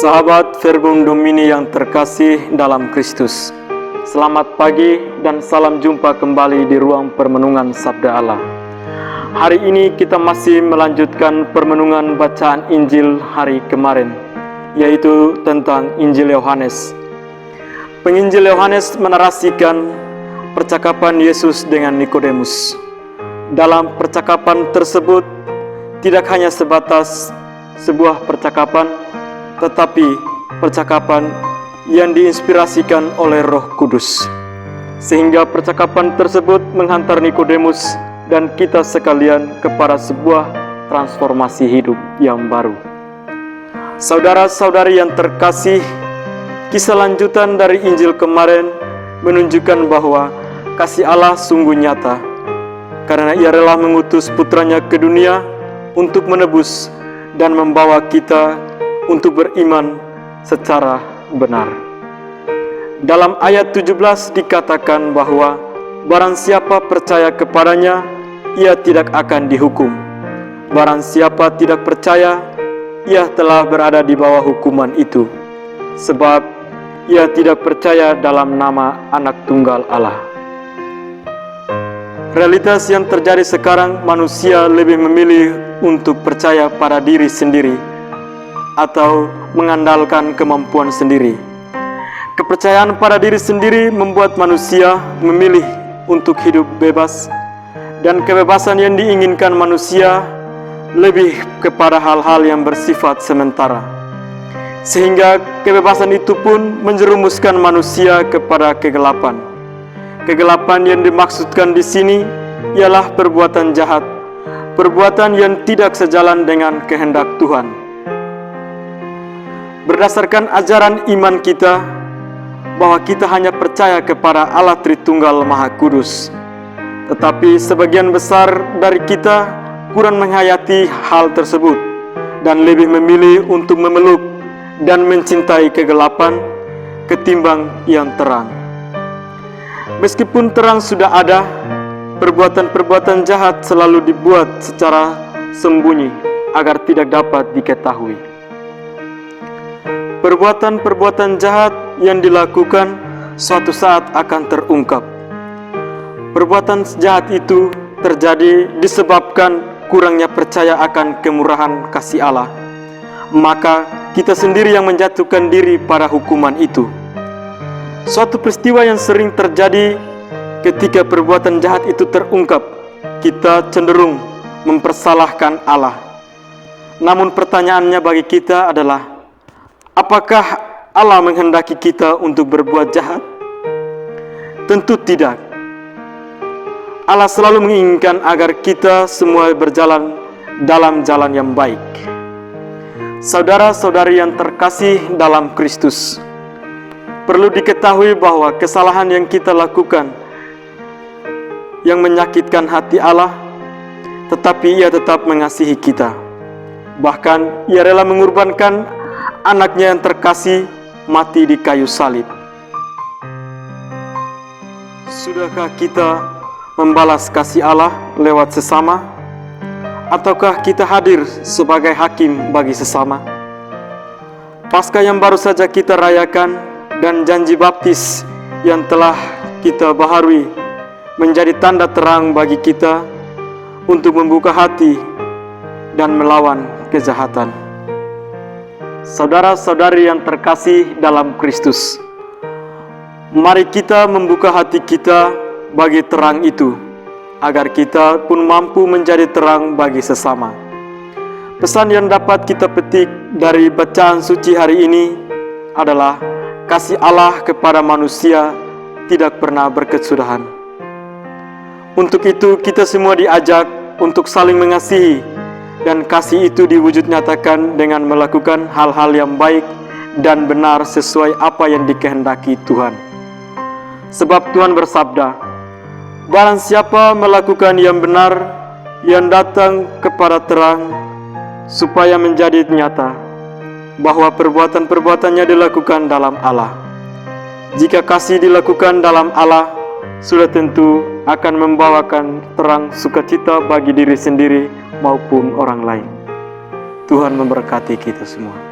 Sahabat Verbum Domini yang terkasih dalam Kristus, selamat pagi dan salam jumpa kembali di ruang permenungan Sabda Allah. Hari ini kita masih melanjutkan permenungan bacaan Injil hari kemarin, yaitu tentang Injil Yohanes. Penginjil Yohanes menarasikan percakapan Yesus dengan Nikodemus. Dalam percakapan tersebut, tidak hanya sebatas sebuah percakapan, tetapi percakapan yang diinspirasikan oleh Roh Kudus, sehingga percakapan tersebut menghantar Nikodemus dan kita sekalian kepada sebuah transformasi hidup yang baru. Saudara-saudari yang terkasih, kisah lanjutan dari Injil kemarin menunjukkan bahwa kasih Allah sungguh nyata, karena Ia rela mengutus putranya ke dunia untuk menebus dan membawa kita untuk beriman secara benar. Dalam ayat 17 dikatakan bahwa barang siapa percaya kepadanya, ia tidak akan dihukum. Barang siapa tidak percaya, ia telah berada di bawah hukuman itu, sebab ia tidak percaya dalam nama Anak Tunggal Allah. Realitas yang terjadi sekarang, manusia lebih memilih untuk percaya pada diri sendiri atau mengandalkan kemampuan sendiri. Kepercayaan pada diri sendiri membuat manusia memilih untuk hidup bebas, dan kebebasan yang diinginkan manusia lebih kepada hal-hal yang bersifat sementara. Sehingga kebebasan itu pun menjerumuskan manusia kepada kegelapan. Kegelapan yang dimaksudkan di sini ialah perbuatan jahat, perbuatan yang tidak sejalan dengan kehendak Tuhan. Berdasarkan ajaran iman kita, bahwa kita hanya percaya kepada Allah Tritunggal Maha Kudus. Tetapi sebagian besar dari kita kurang menghayati hal tersebut dan lebih memilih untuk memeluk dan mencintai kegelapan ketimbang yang terang. Meskipun terang sudah ada, perbuatan-perbuatan jahat selalu dibuat secara sembunyi agar tidak dapat diketahui. Perbuatan-perbuatan jahat yang dilakukan suatu saat akan terungkap. Perbuatan jahat itu terjadi disebabkan kurangnya percaya akan kemurahan kasih Allah. Maka kita sendiri yang menjatuhkan diri pada hukuman itu. Suatu peristiwa yang sering terjadi ketika perbuatan jahat itu terungkap, kita cenderung mempersalahkan Allah. Namun pertanyaannya bagi kita adalah, apakah Allah menghendaki kita untuk berbuat jahat? Tentu tidak. Allah selalu menginginkan agar kita semua berjalan dalam jalan yang baik. Saudara-saudari yang terkasih dalam Kristus, perlu diketahui bahwa kesalahan yang kita lakukan yang menyakitkan hati Allah, tetapi Ia tetap mengasihi kita. Bahkan Ia rela mengorbankan Anaknya yang terkasih mati di kayu salib. Sudahkah kita membalas kasih Allah lewat sesama? Ataukah kita hadir sebagai hakim bagi sesama? Paskah yang baru saja kita rayakan dan janji baptis yang telah kita baharui menjadi tanda terang bagi kita untuk membuka hati dan melawan kejahatan. Saudara-saudari yang terkasih dalam Kristus, mari kita membuka hati kita bagi terang itu, agar kita pun mampu menjadi terang bagi sesama. Pesan yang dapat kita petik dari bacaan suci hari ini adalah kasih Allah kepada manusia tidak pernah berkesudahan. Untuk itu kita semua diajak untuk saling mengasihi, dan kasih itu diwujud nyatakan dengan melakukan hal-hal yang baik dan benar sesuai apa yang dikehendaki Tuhan. Sebab Tuhan bersabda, barang siapa melakukan yang benar, yang datang kepada terang, supaya menjadi nyata bahwa perbuatan-perbuatannya dilakukan dalam Allah. Jika kasih dilakukan dalam Allah, sudah tentu akan membawakan terang sukacita bagi diri sendiri maupun orang lain. Tuhan memberkati kita semua.